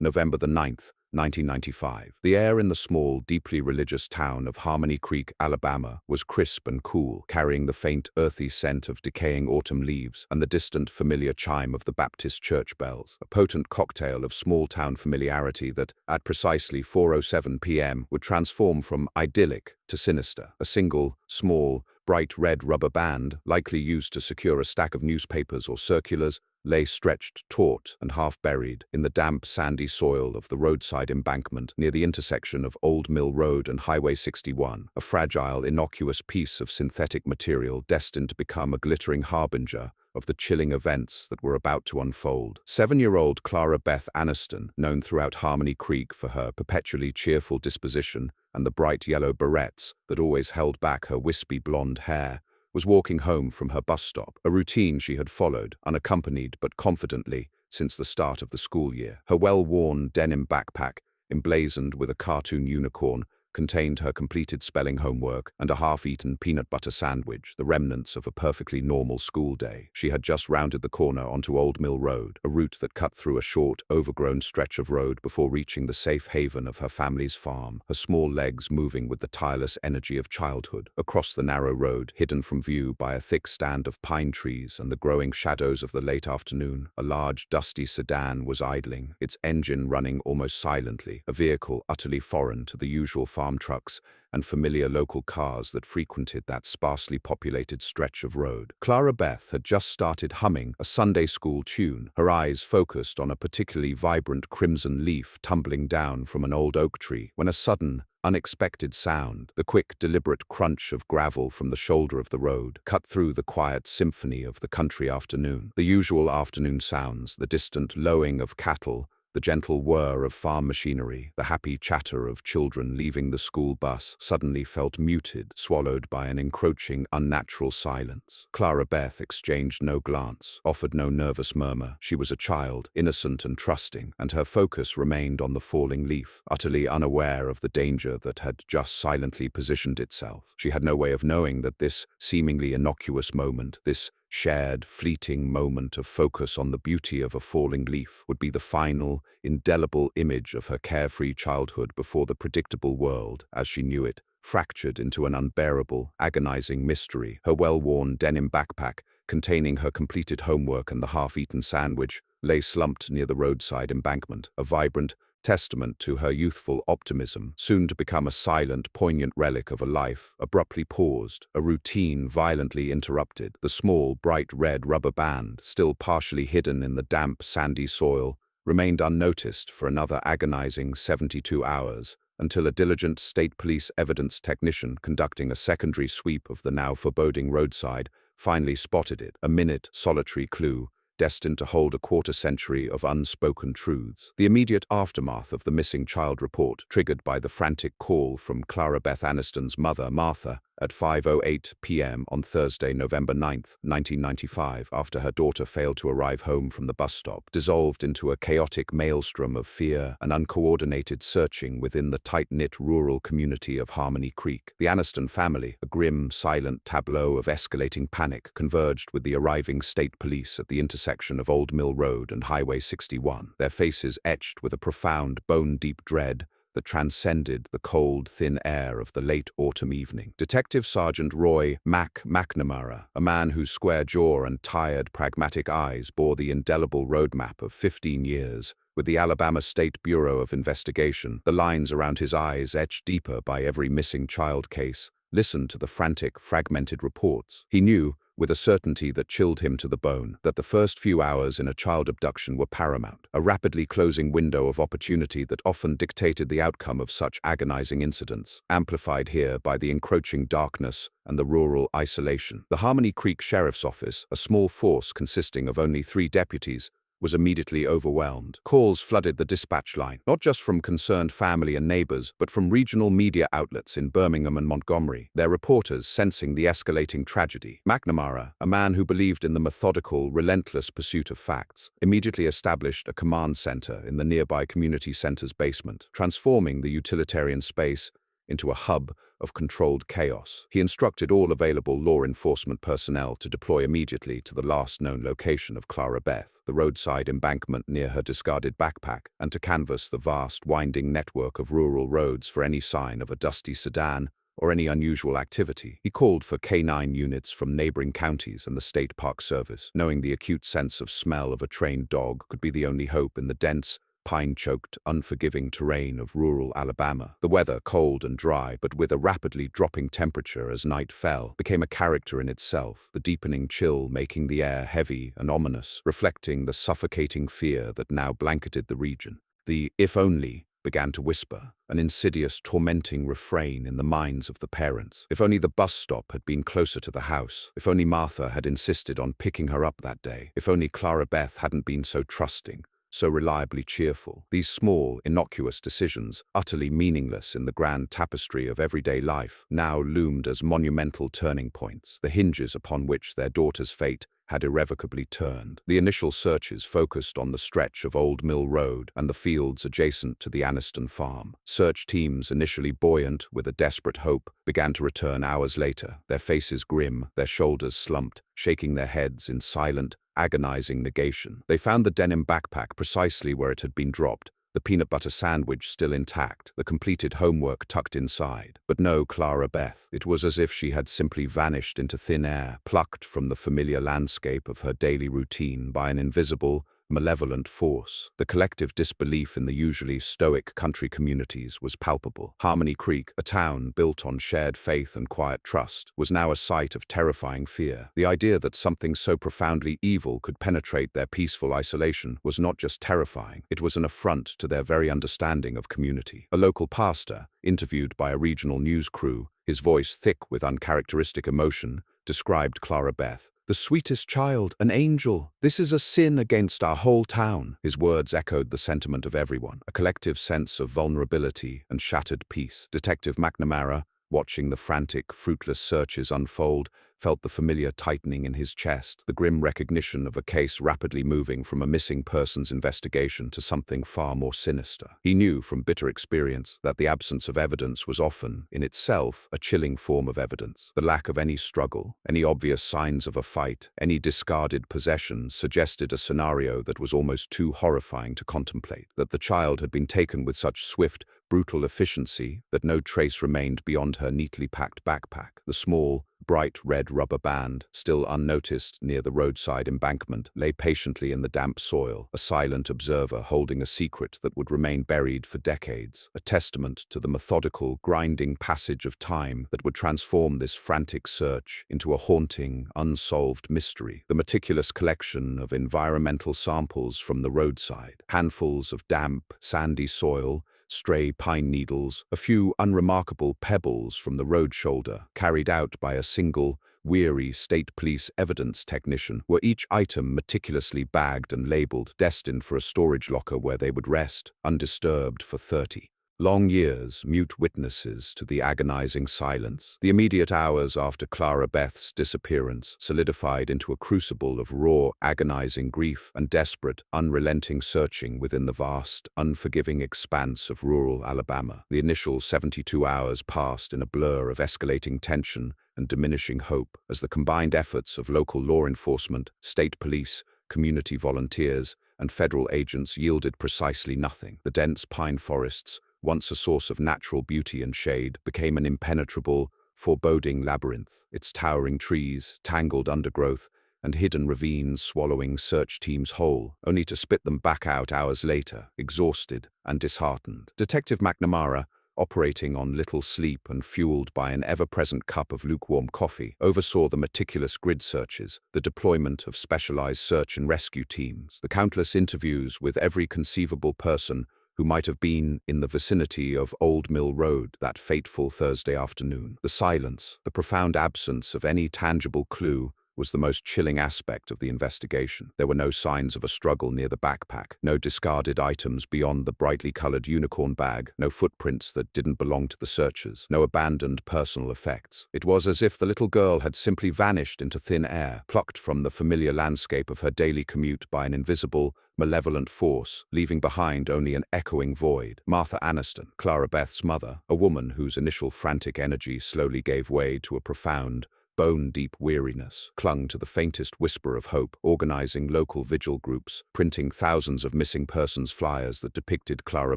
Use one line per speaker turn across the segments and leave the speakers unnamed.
November the 9th, 1995. The air in the small, deeply religious town of Harmony Creek, Alabama, was crisp and cool, carrying the faint, earthy scent of decaying autumn leaves and the distant, familiar chime of the Baptist church bells, a potent cocktail of small-town familiarity that, at precisely 4:07 p.m., would transform from idyllic to sinister. A single, small, bright red rubber band, likely used to secure a stack of newspapers or circulars, lay stretched taut and half-buried in the damp, sandy soil of the roadside embankment near the intersection of Old Mill Road and Highway 61, a fragile, innocuous piece of synthetic material destined to become a glittering harbinger of the chilling events that were about to unfold. 7-year-old Clara Beth Anniston, known throughout Harmony Creek for her perpetually cheerful disposition and the bright yellow barrettes that always held back her wispy blonde hair, was walking home from her bus stop, a routine she had followed, unaccompanied but confidently, since the start of the school year. Her well-worn denim backpack, emblazoned with a cartoon unicorn, contained her completed spelling homework and a half-eaten peanut butter sandwich, the remnants of a perfectly normal school day. She had just rounded the corner onto Old Mill Road, a route that cut through a short, overgrown stretch of road before reaching the safe haven of her family's farm, her small legs moving with the tireless energy of childhood. Across the narrow road, hidden from view by a thick stand of pine trees and the growing shadows of the late afternoon, a large, dusty sedan was idling, its engine running almost silently, a vehicle utterly foreign to the usual farm trucks and familiar local cars that frequented that sparsely populated stretch of road. Clara Beth had just started humming a Sunday school tune, her eyes focused on a particularly vibrant crimson leaf tumbling down from an old oak tree, when a sudden, unexpected sound, the quick, deliberate crunch of gravel from the shoulder of the road, cut through the quiet symphony of the country afternoon. The usual afternoon sounds, the distant lowing of cattle, the gentle whir of farm machinery, the happy chatter of children leaving the school bus, suddenly felt muted, swallowed by an encroaching, unnatural silence. Clara Beth exchanged no glance, offered no nervous murmur. She was a child, innocent and trusting, and her focus remained on the falling leaf, utterly unaware of the danger that had just silently positioned itself. She had no way of knowing that this seemingly innocuous moment, this shared, fleeting moment of focus on the beauty of a falling leaf, would be the final, indelible image of her carefree childhood before the predictable world, as she knew it, fractured into an unbearable, agonizing mystery. Her well-worn denim backpack, containing her completed homework and the half-eaten sandwich, lay slumped near the roadside embankment, a vibrant testament to her youthful optimism, soon to become a silent, poignant relic of a life abruptly paused, a routine violently interrupted. The small, bright red rubber band, still partially hidden in the damp, sandy soil, remained unnoticed for another agonizing 72 hours, until a diligent state police evidence technician conducting a secondary sweep of the now foreboding roadside finally spotted it, a minute, solitary clue, destined to hold a quarter-century of unspoken truths. The immediate aftermath of the missing child report, triggered by the frantic call from Clara Beth Anniston's mother, Martha, at 5:08 p.m. on Thursday, November 9th, 1995, after her daughter failed to arrive home from the bus stop, dissolved into a chaotic maelstrom of fear and uncoordinated searching within the tight-knit rural community of Harmony Creek. The Anniston family, a grim, silent tableau of escalating panic, converged with the arriving state police at the intersection of Old Mill Road and Highway 61, their faces etched with a profound, bone-deep dread that transcended the cold, thin air of the late autumn evening. Detective Sergeant Roy McNamara, a man whose square jaw and tired, pragmatic eyes bore the indelible roadmap of 15 years, with the Alabama State Bureau of Investigation, the lines around his eyes etched deeper by every missing child case, listened to the frantic, fragmented reports. He knew, with a certainty that chilled him to the bone, that the first few hours in a child abduction were paramount, a rapidly closing window of opportunity that often dictated the outcome of such agonizing incidents, amplified here by the encroaching darkness and the rural isolation. The Harmony Creek Sheriff's Office, a small force consisting of only 3 deputies, was immediately overwhelmed. Calls flooded the dispatch line, not just from concerned family and neighbors, but from regional media outlets in Birmingham and Montgomery, their reporters sensing the escalating tragedy. McNamara, a man who believed in the methodical, relentless pursuit of facts, immediately established a command center in the nearby community center's basement, transforming the utilitarian space into a hub of controlled chaos. He instructed all available law enforcement personnel to deploy immediately to the last known location of Clara Beth, the roadside embankment near her discarded backpack, and to canvass the vast, winding network of rural roads for any sign of a dusty sedan or any unusual activity. He called for canine units from neighboring counties and the State Park Service, knowing the acute sense of smell of a trained dog could be the only hope in the dense, pine-choked, unforgiving terrain of rural Alabama. The weather, cold and dry, but with a rapidly dropping temperature as night fell, became a character in itself, the deepening chill making the air heavy and ominous, reflecting the suffocating fear that now blanketed the region. The "if only" began to whisper, an insidious, tormenting refrain in the minds of the parents. If only the bus stop had been closer to the house. If only Martha had insisted on picking her up that day. If only Clara Beth hadn't been so trusting, so reliably cheerful. These small, innocuous decisions, utterly meaningless in the grand tapestry of everyday life, now loomed as monumental turning points, the hinges upon which their daughter's fate had irrevocably turned. The initial searches focused on the stretch of Old Mill Road and the fields adjacent to the Anniston farm. Search teams, initially buoyant with a desperate hope, began to return hours later, their faces grim, their shoulders slumped, shaking their heads in silent, agonizing negation. They found the denim backpack precisely where it had been dropped, the peanut butter sandwich still intact, the completed homework tucked inside. But no Clara Beth. It was as if she had simply vanished into thin air, plucked from the familiar landscape of her daily routine by an invisible, malevolent force. The collective disbelief in the usually stoic country communities was palpable. Harmony Creek, a town built on shared faith and quiet trust, was now a site of terrifying fear. The idea that something so profoundly evil could penetrate their peaceful isolation was not just terrifying, it was an affront to their very understanding of community. A local pastor, interviewed by a regional news crew, his voice thick with uncharacteristic emotion, described Clara Beth. "The sweetest child, an angel. This is a sin against our whole town." His words echoed the sentiment of everyone, a collective sense of vulnerability and shattered peace. Detective McNamara, watching the frantic, fruitless searches unfold, felt the familiar tightening in his chest, the grim recognition of a case rapidly moving from a missing persons investigation to something far more sinister. He knew from bitter experience that the absence of evidence was often, in itself, a chilling form of evidence. The lack of any struggle, any obvious signs of a fight, any discarded possessions suggested a scenario that was almost too horrifying to contemplate. That the child had been taken with such swift, brutal efficiency that no trace remained beyond her neatly packed backpack. The small, bright red rubber band, still unnoticed near the roadside embankment, lay patiently in the damp soil, a silent observer holding a secret that would remain buried for decades, a testament to the methodical, grinding passage of time that would transform this frantic search into a haunting, unsolved mystery. The meticulous collection of environmental samples from the roadside, handfuls of damp, sandy soil, stray pine needles, a few unremarkable pebbles from the road shoulder, carried out by a single, weary state police evidence technician, were each item meticulously bagged and labeled, destined for a storage locker where they would rest, undisturbed for 30 long years, mute witnesses to the agonizing silence. The immediate hours after Clara Beth's disappearance solidified into a crucible of raw, agonizing grief and desperate, unrelenting searching within the vast, unforgiving expanse of rural Alabama. The initial 72 hours passed in a blur of escalating tension and diminishing hope as the combined efforts of local law enforcement, state police, community volunteers, and federal agents yielded precisely nothing. The dense pine forests, once a source of natural beauty and shade, became an impenetrable, foreboding labyrinth, its towering trees, tangled undergrowth, and hidden ravines swallowing search teams whole, only to spit them back out hours later, exhausted and disheartened. Detective McNamara, operating on little sleep and fueled by an ever-present cup of lukewarm coffee, oversaw the meticulous grid searches, the deployment of specialized search and rescue teams, the countless interviews with every conceivable person who might have been in the vicinity of Old Mill Road that fateful Thursday afternoon. The silence, the profound absence of any tangible clue, was the most chilling aspect of the investigation. There were no signs of a struggle near the backpack, no discarded items beyond the brightly colored unicorn bag, no footprints that didn't belong to the searchers, no abandoned personal effects. It was as if the little girl had simply vanished into thin air, plucked from the familiar landscape of her daily commute by an invisible, malevolent force, leaving behind only an echoing void. Martha Anniston, Clara Beth's mother, a woman whose initial frantic energy slowly gave way to a profound, bone-deep weariness, clung to the faintest whisper of hope, organizing local vigil groups, printing thousands of missing persons flyers that depicted Clara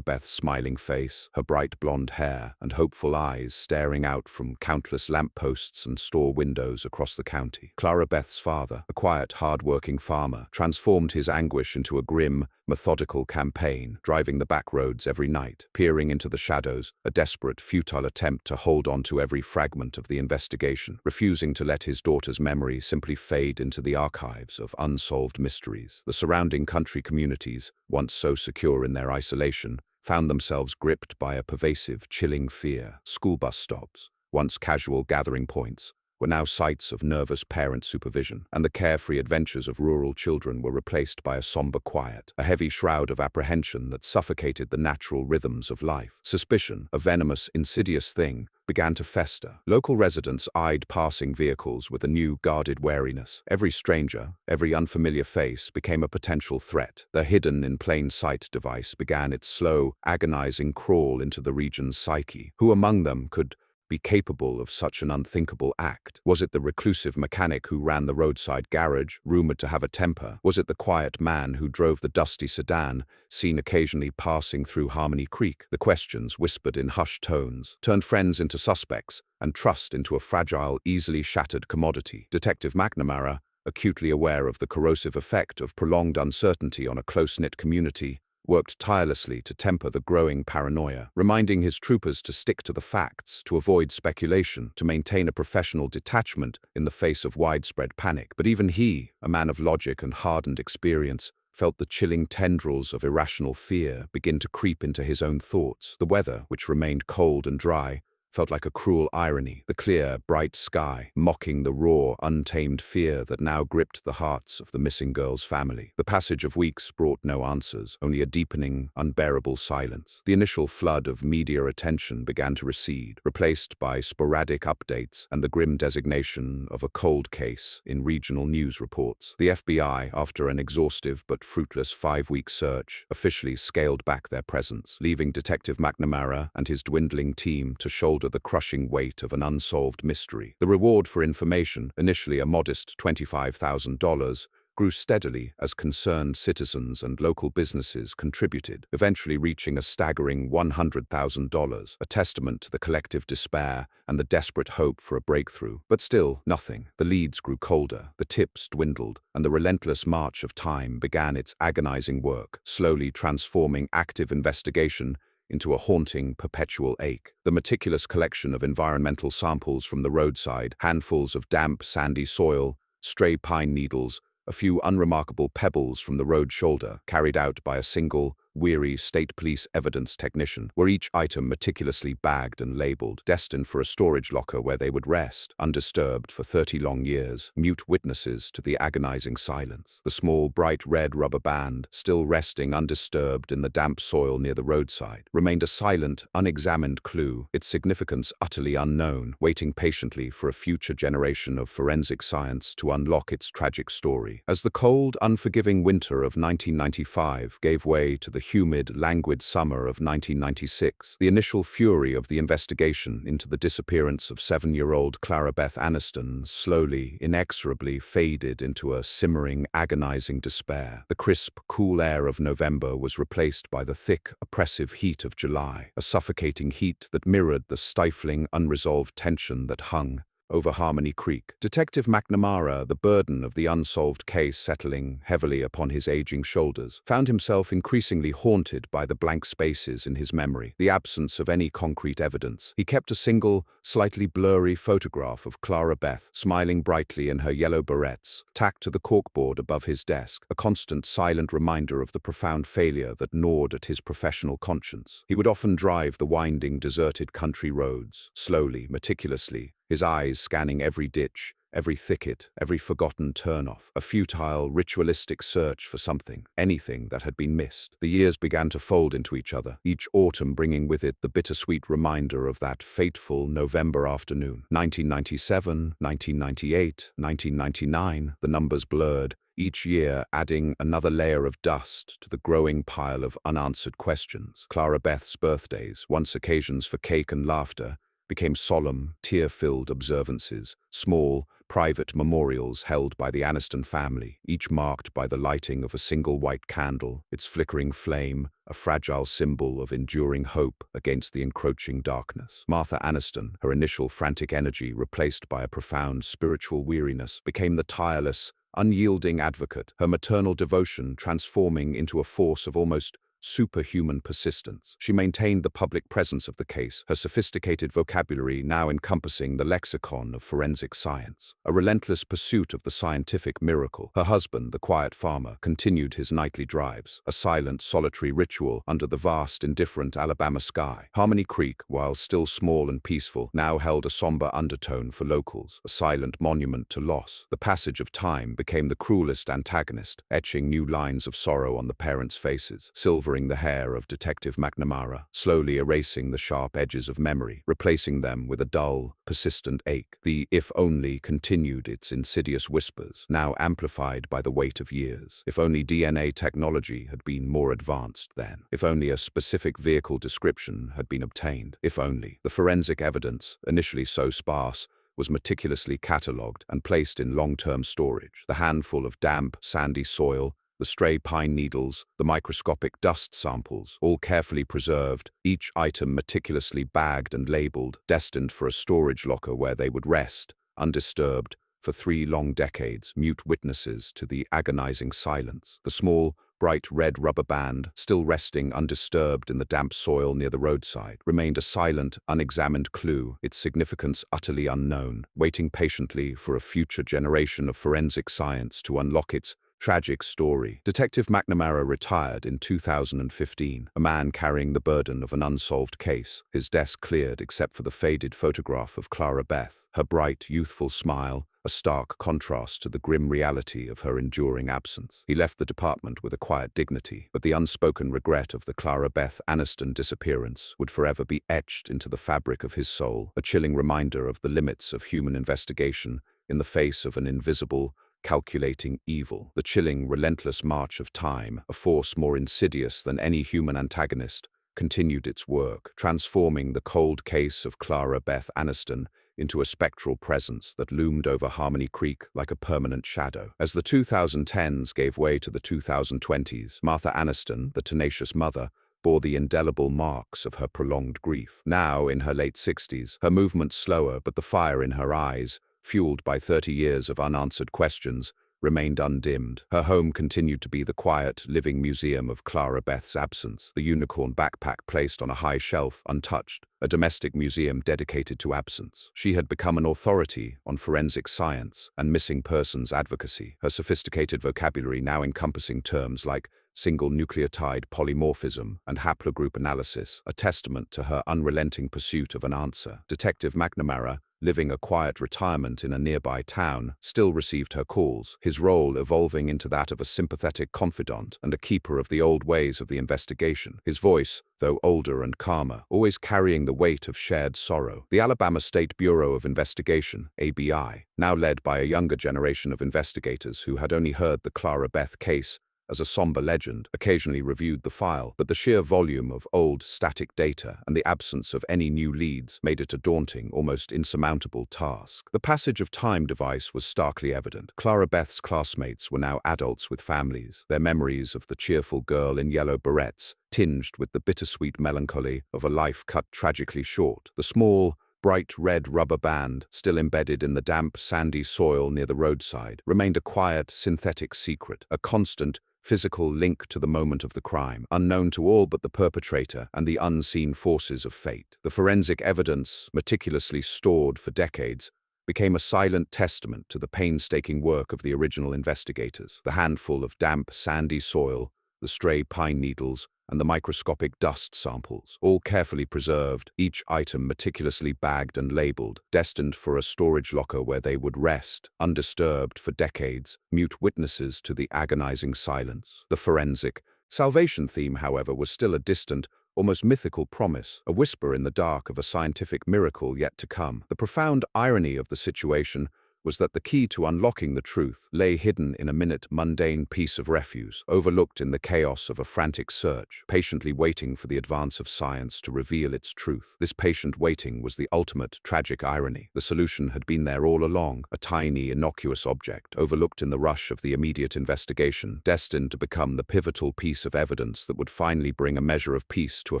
Beth's smiling face, her bright blonde hair, and hopeful eyes staring out from countless lampposts and store windows across the county. Clara Beth's father, a quiet, hard-working farmer, transformed his anguish into a grim, methodical campaign, driving the back roads every night, peering into the shadows, a desperate, futile attempt to hold on to every fragment of the investigation, refusing to let his daughter's memory simply fade into the archives of unsolved mysteries. The surrounding country communities, once so secure in their isolation, found themselves gripped by a pervasive, chilling fear. School bus stops, once casual gathering points, were now sites of nervous parent supervision, and the carefree adventures of rural children were replaced by a somber quiet, a heavy shroud of apprehension that suffocated the natural rhythms of life. Suspicion, a venomous, insidious thing, began to fester. Local residents eyed passing vehicles with a new, guarded wariness. Every stranger, every unfamiliar face became a potential threat. The hidden-in-plain-sight device began its slow, agonizing crawl into the region's psyche. Who among them could be capable of such an unthinkable act? Was it the reclusive mechanic who ran the roadside garage, rumored to have a temper? Was it the quiet man who drove the dusty sedan, seen occasionally passing through Harmony Creek? The questions, whispered in hushed tones, turned friends into suspects and trust into a fragile, easily shattered commodity. Detective McNamara, acutely aware of the corrosive effect of prolonged uncertainty on a close-knit community, worked tirelessly to temper the growing paranoia, reminding his troopers to stick to the facts, to avoid speculation, to maintain a professional detachment in the face of widespread panic. But even he, a man of logic and hardened experience, felt the chilling tendrils of irrational fear begin to creep into his own thoughts. The weather, which remained cold and dry, felt like a cruel irony, the clear, bright sky mocking the raw, untamed fear that now gripped the hearts of the missing girl's family. The passage of weeks brought no answers, only a deepening, unbearable silence. The initial flood of media attention began to recede, replaced by sporadic updates and the grim designation of a cold case in regional news reports. The FBI, after an exhaustive but fruitless 5-week search, officially scaled back their presence, leaving Detective McNamara and his dwindling team to shoulder the crushing weight of an unsolved mystery. The reward for information, initially a modest $25,000, grew steadily as concerned citizens and local businesses contributed, eventually reaching a staggering $100,000, a testament to the collective despair and the desperate hope for a breakthrough. But still, nothing. The leads grew colder, the tips dwindled, and the relentless march of time began its agonizing work, slowly transforming active investigation into a haunting, perpetual ache. The meticulous collection of environmental samples from the roadside, handfuls of damp, sandy soil, stray pine needles, a few unremarkable pebbles from the road shoulder, carried out by a single, weary state police evidence technician, were each item meticulously bagged and labeled, destined for a storage locker where they would rest, undisturbed for 30 long years, mute witnesses to the agonizing silence. The small, bright red rubber band, still resting undisturbed in the damp soil near the roadside, remained a silent, unexamined clue, its significance utterly unknown, waiting patiently for a future generation of forensic science to unlock its tragic story. As the cold, unforgiving winter of 1995 gave way to the humid, languid summer of 1996, the initial fury of the investigation into the disappearance of 7-year-old Clara Beth Anniston slowly, inexorably faded into a simmering, agonizing despair. The crisp, cool air of November was replaced by the thick, oppressive heat of July, a suffocating heat that mirrored the stifling, unresolved tension that hung over Harmony Creek. Detective McNamara, the burden of the unsolved case settling heavily upon his aging shoulders, found himself increasingly haunted by the blank spaces in his memory, the absence of any concrete evidence. He kept a single, slightly blurry photograph of Clara Beth, smiling brightly in her yellow barrettes, tacked to the corkboard above his desk, a constant silent reminder of the profound failure that gnawed at his professional conscience. He would often drive the winding, deserted country roads, slowly, meticulously, his eyes scanning every ditch, every thicket, every forgotten turnoff, a futile, ritualistic search for something, anything that had been missed. The years began to fold into each other, each autumn bringing with it the bittersweet reminder of that fateful November afternoon. 1997, 1998, 1999, the numbers blurred, each year adding another layer of dust to the growing pile of unanswered questions. Clara Beth's birthdays, once occasions for cake and laughter, became solemn, tear-filled observances, small, private memorials held by the Anniston family, each marked by the lighting of a single white candle, its flickering flame a fragile symbol of enduring hope against the encroaching darkness. Martha Anniston, her initial frantic energy replaced by a profound spiritual weariness, became the tireless, unyielding advocate, her maternal devotion transforming into a force of almost superhuman persistence. She maintained the public presence of the case, her sophisticated vocabulary now encompassing the lexicon of forensic science, a relentless pursuit of the scientific miracle. Her husband, the quiet farmer, continued his nightly drives, a silent, solitary ritual under the vast, indifferent Alabama sky. Harmony Creek, while still small and peaceful, now held a somber undertone for locals, a silent monument to loss. The passage of time became the cruelest antagonist, etching new lines of sorrow on the parents' faces, silvering the hair of Detective McNamara, slowly erasing the sharp edges of memory, replacing them with a dull, persistent ache. The "if only" continued its insidious whispers, now amplified by the weight of years. If only DNA technology had been more advanced then. If only a specific vehicle description had been obtained. If only. The forensic evidence, initially so sparse, was meticulously catalogued and placed in long-term storage. The handful of damp, sandy soil, the stray pine needles, the microscopic dust samples, all carefully preserved, each item meticulously bagged and labeled, destined for a storage locker where they would rest, undisturbed, for 3 long decades, mute witnesses to the agonizing silence. The small, bright red rubber band, still resting undisturbed in the damp soil near the roadside, remained a silent, unexamined clue, its significance utterly unknown, waiting patiently for a future generation of forensic science to unlock its tragic story. Detective McNamara retired in 2015, a man carrying the burden of an unsolved case, his desk cleared except for the faded photograph of Clara Beth, her bright, youthful smile, a stark contrast to the grim reality of her enduring absence. He left the department with a quiet dignity, but the unspoken regret of the Clara Beth Anniston disappearance would forever be etched into the fabric of his soul, a chilling reminder of the limits of human investigation in the face of an invisible, calculating evil. The chilling, relentless march of time, a force more insidious than any human antagonist, continued its work, transforming the cold case of Clara Beth Anniston into a spectral presence that loomed over Harmony Creek like a permanent shadow. As the 2010s gave way to the 2020s, Martha Anniston, the tenacious mother, bore the indelible marks of her prolonged grief. Now, in her late 60s, her movements slower, but the fire in her eyes, fueled by 30 years of unanswered questions, remained undimmed. Her home continued to be the quiet, living museum of Clara Beth's absence, the unicorn backpack placed on a high shelf, untouched, a domestic museum dedicated to absence. She had become an authority on forensic science and missing persons advocacy, her sophisticated vocabulary now encompassing terms like single nucleotide polymorphism and haplogroup analysis, a testament to her unrelenting pursuit of an answer. Detective McNamara, living a quiet retirement in a nearby town, still received her calls, his role evolving into that of a sympathetic confidant and a keeper of the old ways of the investigation, his voice, though older and calmer, always carrying the weight of shared sorrow. The Alabama State Bureau of Investigation, ABI, now led by a younger generation of investigators who had only heard the Clara Beth case as a somber legend, occasionally reviewed the file, but the sheer volume of old, static data and the absence of any new leads made it a daunting, almost insurmountable task. The passage of time device was starkly evident. Clara Beth's classmates were now adults with families, their memories of the cheerful girl in yellow barrettes tinged with the bittersweet melancholy of a life cut tragically short. The small, bright red rubber band, still embedded in the damp, sandy soil near the roadside, remained a quiet, synthetic secret, a constant, physical link to the moment of the crime, unknown to all but the perpetrator and the unseen forces of fate. The forensic evidence, meticulously stored for decades, became a silent testament to the painstaking work of the original investigators. The handful of damp, sandy soil, the stray pine needles, and the microscopic dust samples, all carefully preserved, each item meticulously bagged and labeled, destined for a storage locker where they would rest, undisturbed for decades, mute witnesses to the agonizing silence. The forensic salvation theme, however, was still a distant, almost mythical promise, a whisper in the dark of a scientific miracle yet to come. The profound irony of the situation was that the key to unlocking the truth lay hidden in a mundane piece of refuse, overlooked in the chaos of a frantic search, patiently waiting for the advance of science to reveal its truth. This patient waiting was the ultimate tragic irony. The solution had been there all along, a tiny, innocuous object, overlooked in the rush of the immediate investigation, destined to become the pivotal piece of evidence that would finally bring a measure of peace to a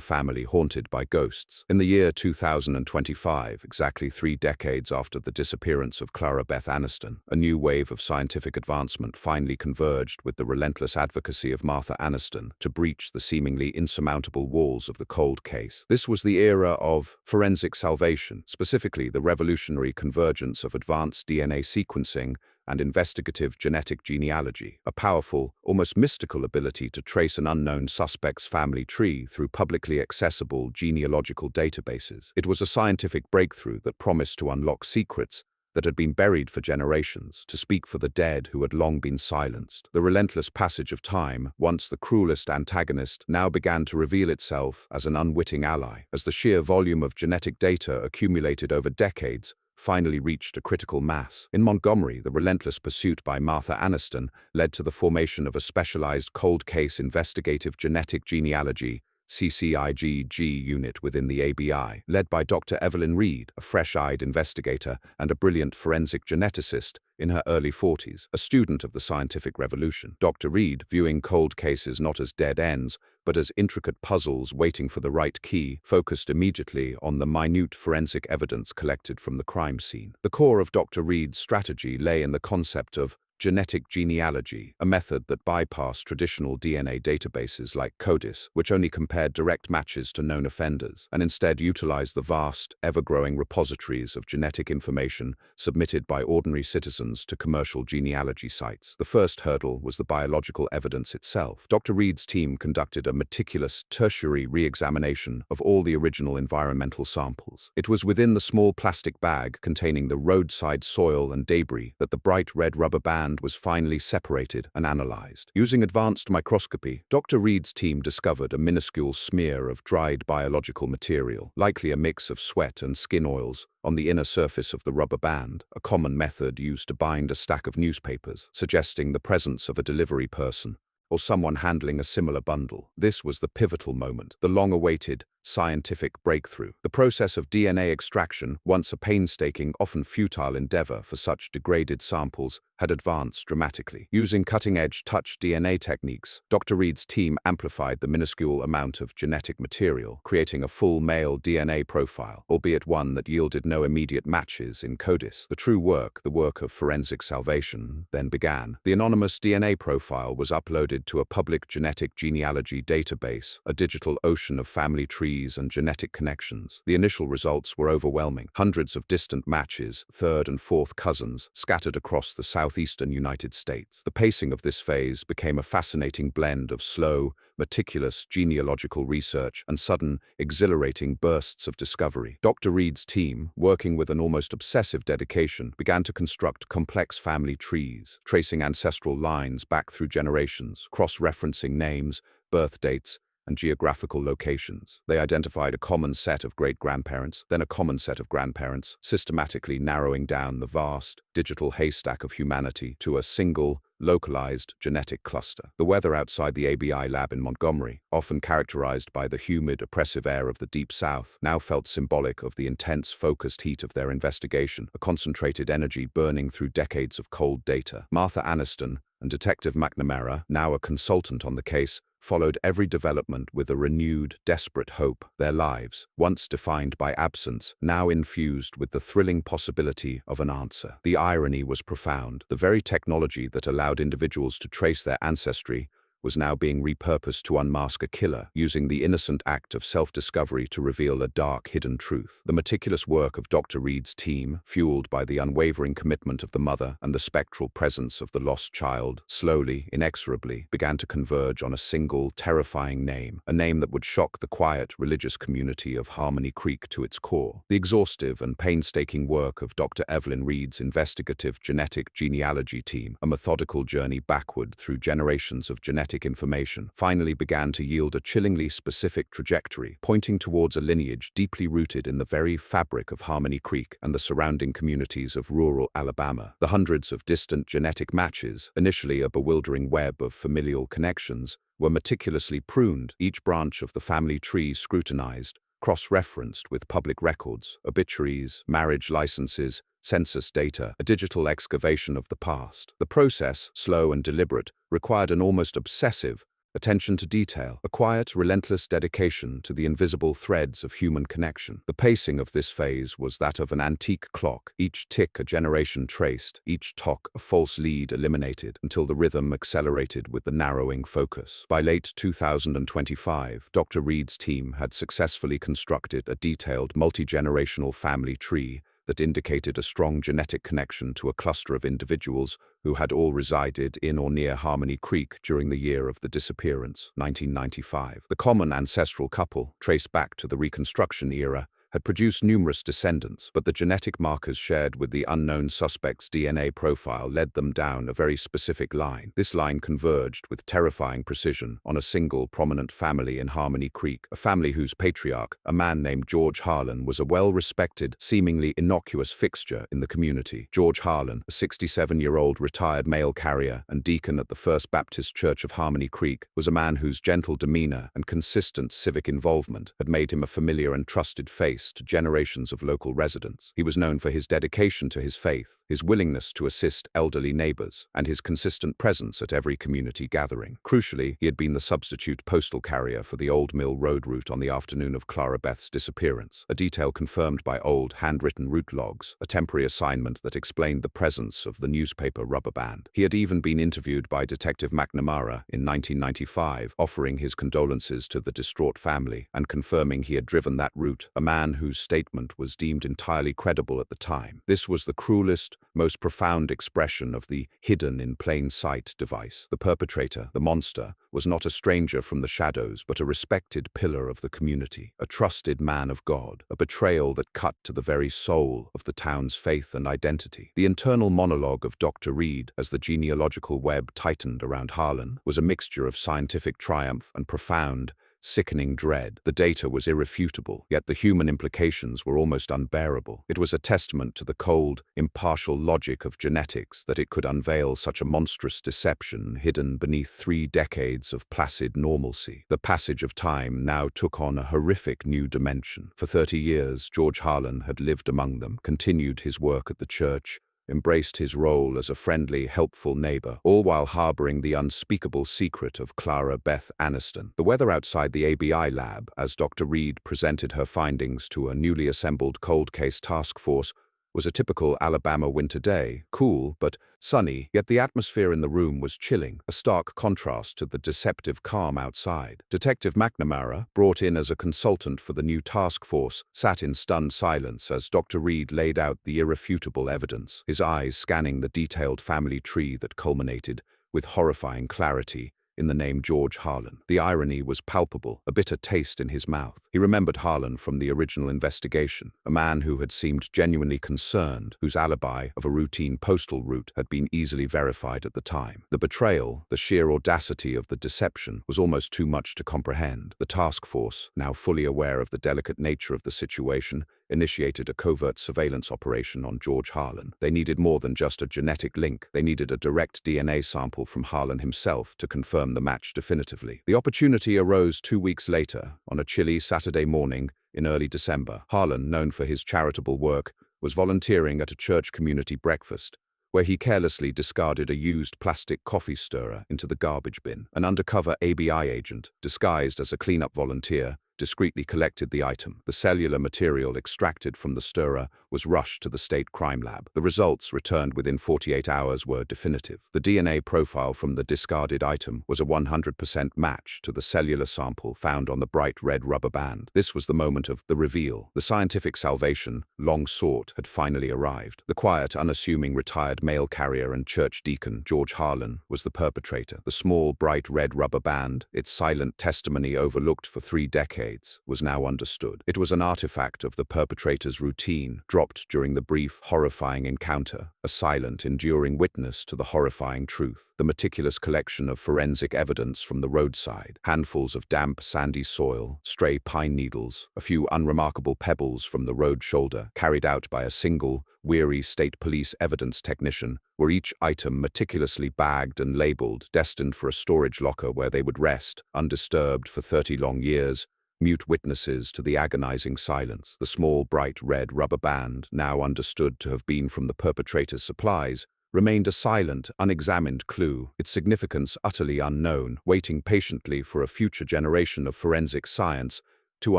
family haunted by ghosts. In the year 2025, exactly 3 decades after the disappearance of Clara Beth Anniston, a new wave of scientific advancement finally converged with the relentless advocacy of Martha Anniston to breach the seemingly insurmountable walls of the cold case. This was the era of forensic salvation, specifically the revolutionary convergence of advanced DNA sequencing and investigative genetic genealogy, a powerful, almost mystical ability to trace an unknown suspect's family tree through publicly accessible genealogical databases. It was a scientific breakthrough that promised to unlock secrets that had been buried for generations, to speak for the dead who had long been silenced. The relentless passage of time, once the cruelest antagonist, now began to reveal itself as an unwitting ally, as the sheer volume of genetic data accumulated over decades finally reached a critical mass. In Montgomery, the relentless pursuit by Martha Anniston led to the formation of a specialized cold case investigative genetic genealogy CCIGG unit within the ABI, led by Dr. Evelyn Reed, a fresh-eyed investigator and a brilliant forensic geneticist in her early 40s, a student of the scientific revolution. Dr. Reed, viewing cold cases not as dead ends, but as intricate puzzles waiting for the right key, focused immediately on the minute forensic evidence collected from the crime scene. The core of Dr. Reed's strategy lay in the concept of genetic genealogy, a method that bypassed traditional DNA databases like CODIS, which only compared direct matches to known offenders, and instead utilized the vast, ever-growing repositories of genetic information submitted by ordinary citizens to commercial genealogy sites. The first hurdle was the biological evidence itself. Dr. Reed's team conducted a meticulous tertiary re-examination of all the original environmental samples. It was within the small plastic bag containing the roadside soil and debris that the bright red rubber band was finally separated and analyzed. Using advanced microscopy, Dr. Reed's team discovered a minuscule smear of dried biological material, likely a mix of sweat and skin oils, on the inner surface of the rubber band, a common method used to bind a stack of newspapers, suggesting the presence of a delivery person or someone handling a similar bundle. This was the pivotal moment, the long-awaited scientific breakthrough. The process of DNA extraction, once a painstaking, often futile endeavor for such degraded samples, had advanced dramatically. Using cutting-edge touch DNA techniques, Dr. Reed's team amplified the minuscule amount of genetic material, creating a full male DNA profile, albeit one that yielded no immediate matches in CODIS. The true work, the work of forensic salvation, then began. The anonymous DNA profile was uploaded to a public genetic genealogy database, a digital ocean of family trees and genetic connections. The initial results were overwhelming. Hundreds of distant matches, third and fourth cousins, scattered across the southeastern United States. The pacing of this phase became a fascinating blend of slow, meticulous genealogical research and sudden, exhilarating bursts of discovery. Dr. Reed's team, working with an almost obsessive dedication, began to construct complex family trees, tracing ancestral lines back through generations, cross-referencing names, birth dates, and geographical locations. They identified a common set of great-grandparents, then a common set of grandparents, systematically narrowing down the vast, digital haystack of humanity to a single, localized genetic cluster. The weather outside the ABI lab in Montgomery, often characterized by the humid, oppressive air of the Deep South, now felt symbolic of the intense, focused heat of their investigation, a concentrated energy burning through decades of cold data. Martha Anniston and Detective McNamara, now a consultant on the case, followed every development with a renewed, desperate hope. Their lives, once defined by absence, now infused with the thrilling possibility of an answer. The irony was profound. The very technology that allowed individuals to trace their ancestry was now being repurposed to unmask a killer, using the innocent act of self-discovery to reveal a dark, hidden truth. The meticulous work of Dr. Reed's team, fueled by the unwavering commitment of the mother and the spectral presence of the lost child, slowly, inexorably, began to converge on a single, terrifying name, a name that would shock the quiet, religious community of Harmony Creek to its core. The exhaustive and painstaking work of Dr. Evelyn Reed's investigative genetic genealogy team, a methodical journey backward through generations of genetic information, finally began to yield a chillingly specific trajectory, pointing towards a lineage deeply rooted in the very fabric of Harmony Creek and the surrounding communities of rural Alabama. The hundreds of distant genetic matches, initially a bewildering web of familial connections, were meticulously pruned, each branch of the family tree scrutinized, cross-referenced with public records, obituaries, marriage licenses, census data, a digital excavation of the past. The process, slow and deliberate, required an almost obsessive attention to detail, a quiet, relentless dedication to the invisible threads of human connection. The pacing of this phase was that of an antique clock, each tick a generation traced, each tock a false lead eliminated, until the rhythm accelerated with the narrowing focus. By late 2025, Dr. Reed's team had successfully constructed a detailed, multi-generational family tree that indicated a strong genetic connection to a cluster of individuals who had all resided in or near Harmony Creek during the year of the disappearance, 1995. The common ancestral couple, traced back to the Reconstruction era, had produced numerous descendants, but the genetic markers shared with the unknown suspect's DNA profile led them down a very specific line. This line converged with terrifying precision on a single prominent family in Harmony Creek, a family whose patriarch, a man named George Harlan, was a well-respected, seemingly innocuous fixture in the community. George Harlan, a 67-year-old retired mail carrier and deacon at the First Baptist Church of Harmony Creek, was a man whose gentle demeanor and consistent civic involvement had made him a familiar and trusted face to generations of local residents. He was known for his dedication to his faith, his willingness to assist elderly neighbors, and his consistent presence at every community gathering. Crucially, he had been the substitute postal carrier for the Old Mill Road route on the afternoon of Clara Beth's disappearance, a detail confirmed by old handwritten route logs, a temporary assignment that explained the presence of the newspaper rubber band. He had even been interviewed by Detective McNamara in 1995, offering his condolences to the distraught family and confirming he had driven that route, a man whose statement was deemed entirely credible at the time. This was the cruelest, most profound expression of the hidden in plain sight device. The perpetrator, the monster, was not a stranger from the shadows, but a respected pillar of the community, a trusted man of God, a betrayal that cut to the very soul of the town's faith and identity. The internal monologue of Dr. Reed, as the genealogical web tightened around Harlan, was a mixture of scientific triumph and profound, sickening dread. The data was irrefutable, yet the human implications were almost unbearable. It was a testament to the cold, impartial logic of genetics that it could unveil such a monstrous deception hidden beneath 3 decades of placid normalcy. The passage of time now took on a horrific new dimension. For 30 years, George Harlan had lived among them, continued his work at the church, embraced his role as a friendly, helpful neighbor, all while harboring the unspeakable secret of Clara Beth Anniston. The weather outside the ABI lab, as Dr. Reed presented her findings to a newly assembled cold case task force, was a typical Alabama winter day, cool but sunny, yet the atmosphere in the room was chilling, a stark contrast to the deceptive calm outside. Detective McNamara, brought in as a consultant for the new task force, sat in stunned silence as Dr. Reed laid out the irrefutable evidence, his eyes scanning the detailed family tree that culminated, with horrifying clarity, in the name George Harlan. The irony was palpable, a bitter taste in his mouth. He remembered Harlan from the original investigation, a man who had seemed genuinely concerned, whose alibi of a routine postal route had been easily verified at the time. The betrayal, the sheer audacity of the deception, was almost too much to comprehend. The task force, now fully aware of the delicate nature of the situation, initiated a covert surveillance operation on George Harlan. They needed more than just a genetic link. They needed a direct DNA sample from Harlan himself to confirm the match definitively. The opportunity arose 2 weeks later, on a chilly Saturday morning in early December. Harlan, known for his charitable work, was volunteering at a church community breakfast, where he carelessly discarded a used plastic coffee stirrer into the garbage bin. An undercover ABI agent, disguised as a cleanup volunteer, discreetly collected the item. The cellular material extracted from the stirrer was rushed to the state crime lab. The results, returned within 48 hours, were definitive. The DNA profile from the discarded item was a 100% match to the cellular sample found on the bright red rubber band. This was the moment of the reveal. The scientific salvation, long sought, had finally arrived. The quiet, unassuming retired mail carrier and church deacon, George Harlan, was the perpetrator. The small, bright red rubber band, its silent testimony overlooked for 3 decades, was now understood. It was an artifact of the perpetrator's routine, dropped during the brief, horrifying encounter, a silent, enduring witness to the horrifying truth. The meticulous collection of forensic evidence from the roadside, handfuls of damp, sandy soil, stray pine needles, a few unremarkable pebbles from the road shoulder, carried out by a single, weary state police evidence technician, were each item meticulously bagged and labeled, destined for a storage locker where they would rest, undisturbed for 30 long years, mute witnesses to the agonizing silence. The small, bright red rubber band, now understood to have been from the perpetrator's supplies, remained a silent, unexamined clue, its significance utterly unknown, waiting patiently for a future generation of forensic science to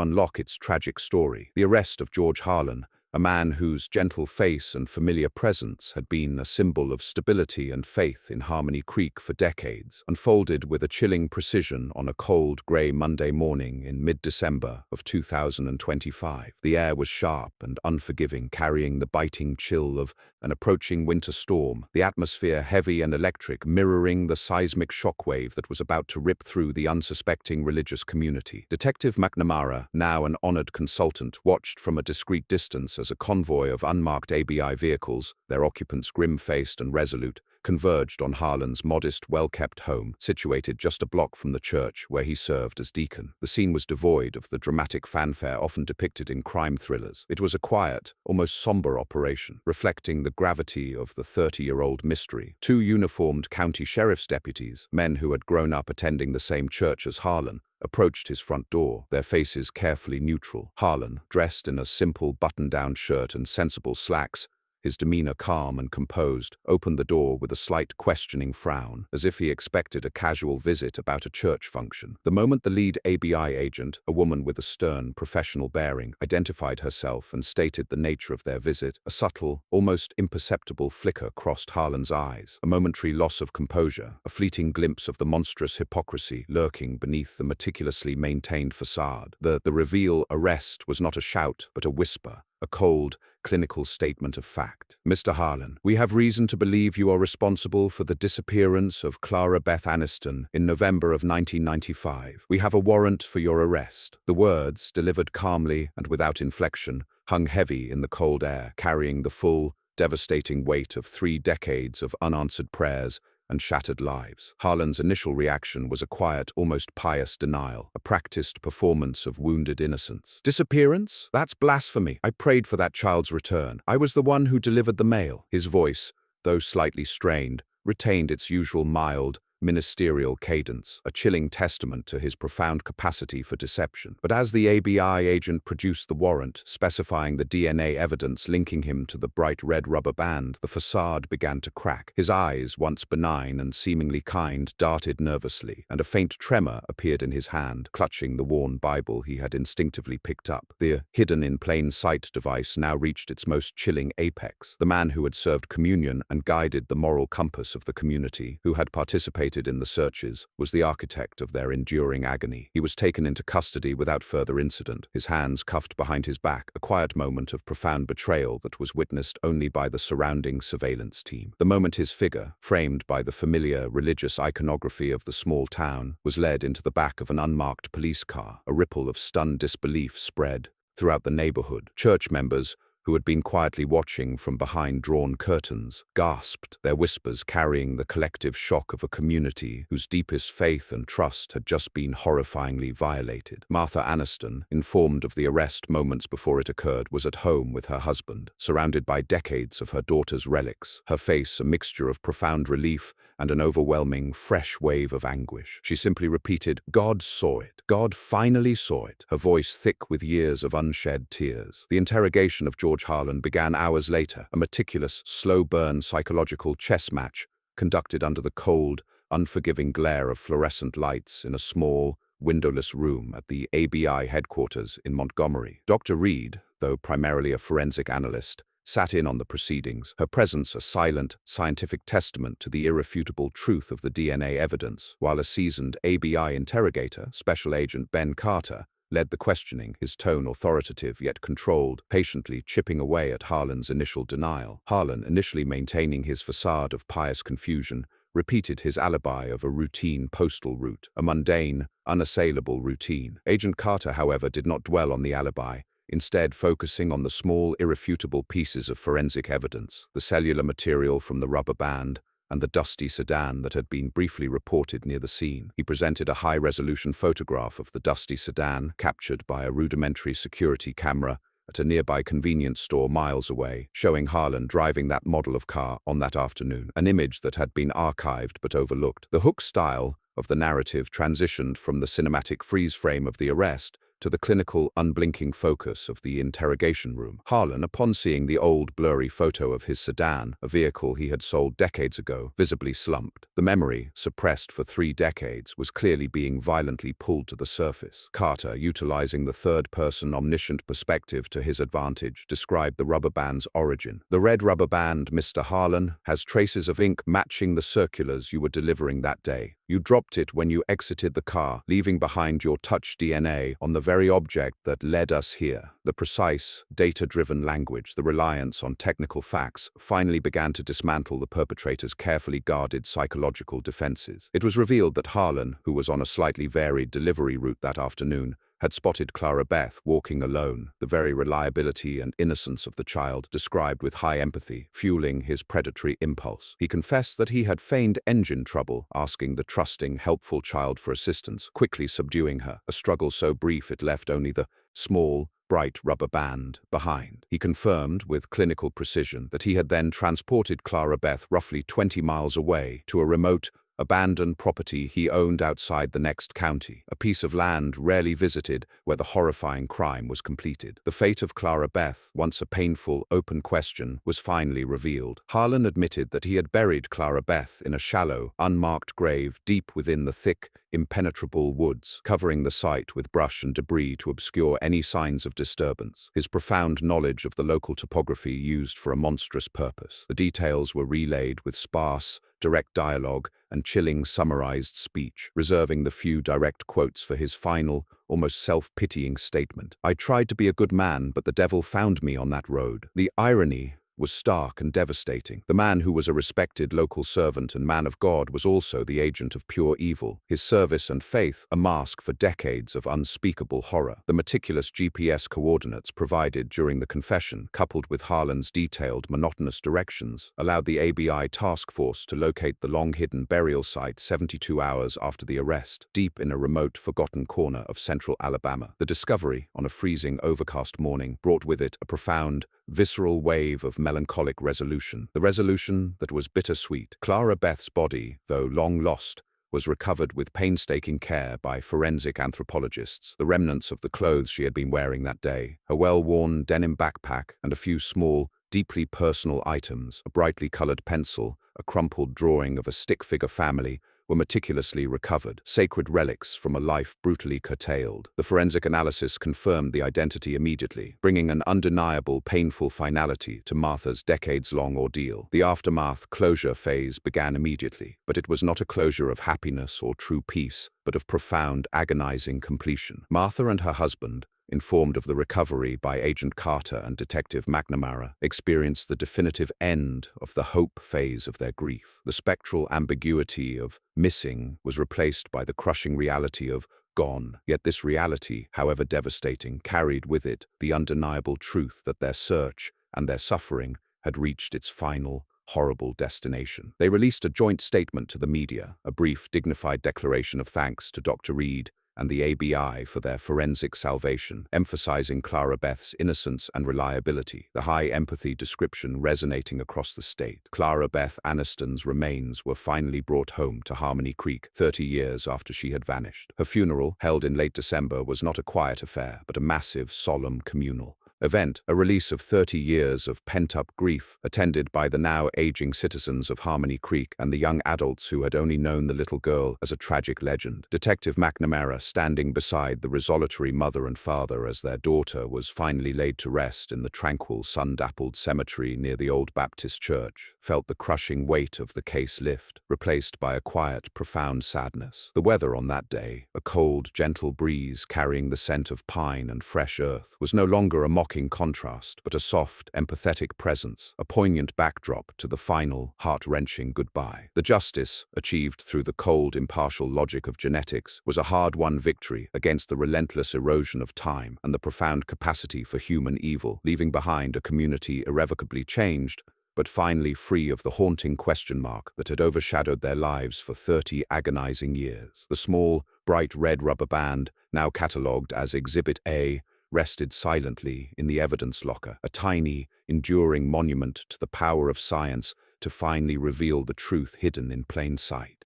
unlock its tragic story. The arrest of George Harlan, a man whose gentle face and familiar presence had been a symbol of stability and faith in Harmony Creek for decades, unfolded with a chilling precision on a cold, grey Monday morning in mid-December of 2025. The air was sharp and unforgiving, carrying the biting chill of an approaching winter storm, the atmosphere heavy and electric, mirroring the seismic shockwave that was about to rip through the unsuspecting religious community. Detective McNamara, now an honored consultant, watched from a discreet distance as a convoy of unmarked ABI vehicles, their occupants grim-faced and resolute, converged on Harlan's modest, well-kept home, situated just a block from the church where he served as deacon. The scene was devoid of the dramatic fanfare often depicted in crime thrillers. It was a quiet, almost somber operation, reflecting the gravity of the 30-year-old mystery. 2 uniformed county sheriff's deputies, men who had grown up attending the same church as Harlan, approached his front door, their faces carefully neutral. Harlan, dressed in a simple button-down shirt and sensible slacks, his demeanor calm and composed, opened the door with a slight questioning frown, as if he expected a casual visit about a church function. The moment the lead ABI agent, a woman with a stern, professional bearing, identified herself and stated the nature of their visit, a subtle, almost imperceptible flicker crossed Harlan's eyes, a momentary loss of composure, a fleeting glimpse of the monstrous hypocrisy lurking beneath the meticulously maintained facade. The reveal arrest was not a shout, but a whisper, a cold, clinical statement of fact. Mr. Harlan, we have reason to believe you are responsible for the disappearance of Clara Beth Anniston in November of 1995. We have a warrant for your arrest. The words, delivered calmly and without inflection, hung heavy in the cold air, carrying the full, devastating weight of 3 decades of unanswered prayers and shattered lives. Harlan's initial reaction was a quiet, almost pious denial, a practiced performance of wounded innocence. Disappearance? That's blasphemy. I prayed for that child's return. I was the one who delivered the mail. His voice, though slightly strained, retained its usual mild, ministerial cadence, a chilling testament to his profound capacity for deception. But as the ABI agent produced the warrant, specifying the DNA evidence linking him to the bright red rubber band, the facade began to crack. His eyes, once benign and seemingly kind, darted nervously, and a faint tremor appeared in his hand, clutching the worn Bible he had instinctively picked up. The hidden-in-plain-sight device now reached its most chilling apex. The man who had served communion and guided the moral compass of the community, who had participated in the searches, was the architect of their enduring agony. He was taken into custody without further incident, his hands cuffed behind his back, a quiet moment of profound betrayal that was witnessed only by the surrounding surveillance team. The moment his figure, framed by the familiar religious iconography of the small town, was led into the back of an unmarked police car, a ripple of stunned disbelief spread throughout the neighborhood. Church members, who had been quietly watching from behind drawn curtains, gasped, their whispers carrying the collective shock of a community whose deepest faith and trust had just been horrifyingly violated. Martha Anniston, informed of the arrest moments before it occurred, was at home with her husband, surrounded by decades of her daughter's relics, her face a mixture of profound relief and an overwhelming, fresh wave of anguish. She simply repeated, "God saw it. God finally saw it," her voice thick with years of unshed tears. The interrogation of George Harlan began hours later, a meticulous, slow-burn psychological chess match conducted under the cold, unforgiving glare of fluorescent lights in a small, windowless room at the ABI headquarters in Montgomery. Dr. Reed, though primarily a forensic analyst, sat in on the proceedings, her presence a silent, scientific testament to the irrefutable truth of the DNA evidence, while a seasoned ABI interrogator, Special Agent Ben Carter, led the questioning, his tone authoritative yet controlled, patiently chipping away at Harlan's initial denial. Harlan, initially maintaining his facade of pious confusion, repeated his alibi of a routine postal route, a mundane, unassailable routine. Agent Carter, however, did not dwell on the alibi, instead focusing on the small, irrefutable pieces of forensic evidence, the cellular material from the rubber band, and the dusty sedan that had been briefly reported near the scene. He presented a high-resolution photograph of the dusty sedan, captured by a rudimentary security camera at a nearby convenience store miles away, showing Harlan driving that model of car on that afternoon, an image that had been archived but overlooked. The hook style of the narrative transitioned from the cinematic freeze frame of the arrest to the clinical, unblinking focus of the interrogation room. Harlan, upon seeing the old, blurry photo of his sedan, a vehicle he had sold decades ago, visibly slumped. The memory, suppressed for 3 decades, was clearly being violently pulled to the surface. Carter, utilizing the third-person omniscient perspective to his advantage, described the rubber band's origin. The red rubber band, Mr. Harlan, has traces of ink matching the circulars you were delivering that day. You dropped it when you exited the car, leaving behind your touch DNA on the very object that led us here. The precise, data-driven language, the reliance on technical facts, finally began to dismantle the perpetrator's carefully guarded psychological defenses. It was revealed that Harlan, who was on a slightly varied delivery route that afternoon, had spotted Clara Beth walking alone, the very reliability and innocence of the child described with high empathy, fueling his predatory impulse. He confessed that he had feigned engine trouble, asking the trusting, helpful child for assistance, quickly subduing her, a struggle so brief it left only the small, bright rubber band behind. He confirmed with clinical precision that he had then transported Clara Beth roughly 20 miles away to a remote, abandoned property he owned outside the next county, a piece of land rarely visited where the horrifying crime was completed. The fate of Clara Beth, once a painful, open question, was finally revealed. Harlan admitted that he had buried Clara Beth in a shallow, unmarked grave deep within the thick, impenetrable woods, covering the site with brush and debris to obscure any signs of disturbance. His profound knowledge of the local topography used for a monstrous purpose. The details were relayed with sparse, direct dialogue and chilling summarized speech, reserving the few direct quotes for his final, almost self-pitying statement. "I tried to be a good man, but the devil found me on that road." The irony was stark and devastating. The man who was a respected local servant and man of God was also the agent of pure evil, his service and faith a mask for decades of unspeakable horror. The meticulous GPS coordinates provided during the confession, coupled with Harlan's detailed, monotonous directions, allowed the ABI task force to locate the long-hidden burial site 72 hours after the arrest, deep in a remote, forgotten corner of central Alabama. The discovery, on a freezing, overcast morning, brought with it a profound, visceral wave of melancholic resolution. The resolution that was bittersweet. Clara Beth's body, though long lost, was recovered with painstaking care by forensic anthropologists. The remnants of the clothes she had been wearing that day, a well-worn denim backpack, and a few small, deeply personal items, a brightly colored pencil, a crumpled drawing of a stick-figure family, were meticulously recovered, sacred relics from a life brutally curtailed. The forensic analysis confirmed the identity immediately, bringing an undeniable, painful finality to Martha's decades-long ordeal. The aftermath closure phase began immediately, but it was not a closure of happiness or true peace, but of profound, agonizing completion. Martha and her husband, informed of the recovery by Agent Carter and Detective McNamara, experienced the definitive end of the hope phase of their grief. The spectral ambiguity of missing was replaced by the crushing reality of gone. Yet this reality, however devastating, carried with it the undeniable truth that their search and their suffering had reached its final, horrible destination. They released a joint statement to the media, a brief, dignified declaration of thanks to Dr. Reed and the ABI for their forensic salvation, emphasizing Clara Beth's innocence and reliability, the high empathy description resonating across the state. Clara Beth Anniston's remains were finally brought home to Harmony Creek 30 years after she had vanished. Her funeral, held in late December, was not a quiet affair, but a massive, solemn communal. event, a release of 30 years of pent-up grief, attended by the now aging citizens of Harmony Creek and the young adults who had only known the little girl as a tragic legend. Detective McNamara, standing beside the resolutary mother and father as their daughter was finally laid to rest in the tranquil, sun-dappled cemetery near the old Baptist church, felt the crushing weight of the case lift, replaced by a quiet, profound sadness. The weather on that day, a cold, gentle breeze carrying the scent of pine and fresh earth, was no longer a mocking contrast, but a soft, empathetic presence, a poignant backdrop to the final, heart-wrenching goodbye. The justice, achieved through the cold, impartial logic of genetics, was a hard-won victory against the relentless erosion of time and the profound capacity for human evil, leaving behind a community irrevocably changed, but finally free of the haunting question mark that had overshadowed their lives for 30 agonizing years. The small, bright red rubber band, now catalogued as Exhibit A, rested silently in the evidence locker, a tiny, enduring monument to the power of science to finally reveal the truth hidden in plain sight.